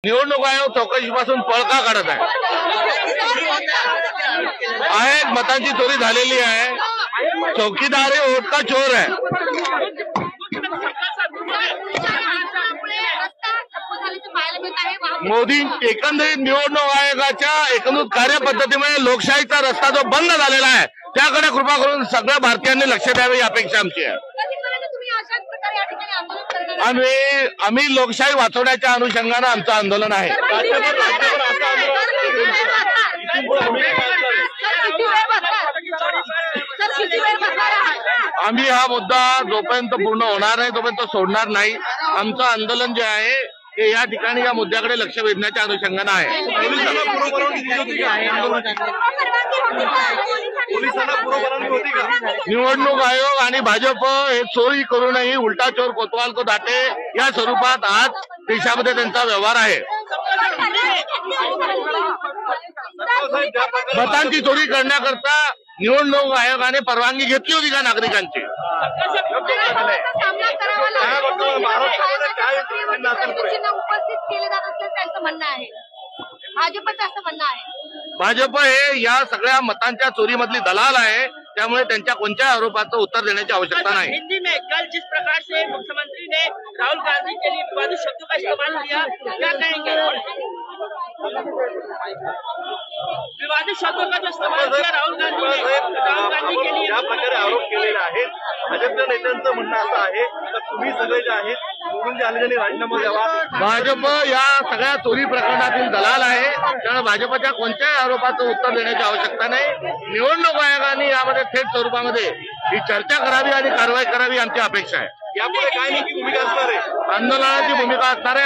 निवडणूक आयोग चौकशीपासून पळ का काढत आहे? मतांची चोरी झालेली आहे। चौकीदार हे वोट का चोर है। मोदी एकंदरीत निवडणूक आयोगाच्या एकंदरीत कार्यपद्धतीमुळे लोकशाहीचा रस्ता जो बंद झालेला आहे त्याकडे कृपा करून सगळ्या भारतीयांनी लक्ष द्यावे ही अपेक्षा आमची आहे। आम्ही लोकशाही वाचवण्याच्या अनुषंगाने आमचं आंदोलन आहे। आम्ही हा मुद्दा जोपर्यंत पूर्ण होणार नाही तोपर्यंत सोडणार नाही। आमचं आंदोलन जे आहे ते या ठिकाणी या मुद्द्याकडे लक्ष वेधण्याच्या अनुषंगाने आहे। निवडणूक आयोग आणि भाजप हे चोरी करूनही उलटा चोर कोतवाल को दाटे या स्वरूपात आज देशामध्ये त्यांचा व्यवहार आहे। मतांची चोरी करण्याकरता निवडणूक आयोगाने परवानगी घेतली होती का नागरिकांची? भाजप हे या सगळ्या मतांच्या चोरीमधली दलाल आहे, त्यामुळे त्यांच्या कोणत्याही आरोपाचं उत्तर देण्याची आवश्यकता नाही। हिंदी में कल जिस प्रकार से मुख्यमंत्री ने राहुल गांधी के लिए विवादित शब्दों का इस्तेमाल किया, क्या कहेंगे? विवादित शब्दों का जो इस्तेमाल किया राहुल गांधी के लिए ज्या प्रकारे आरोप केलेले आहेत, भाजपच्या नेत्यांचं म्हणणं असं आहे तर तुम्ही सगळे जे आहेत निवडून जे आलेले राजीनामा द्यावा। भाजप या सगळ्या चोरी प्रकरणातील दलाल आहे, त्यामुळे भाजपच्या कोणत्याही आरोपाचं उत्तर देण्याची आवश्यकता नाही। निवडणूक आयोगाने यामध्ये थेट स्वरूपामध्ये ही चर्चा करावी आणि कारवाई करावी आमची अपेक्षा आहे। यापुढे काय नेमकी भूमिका असणार आहे? आंदोलनाची भूमिका असणार आहे।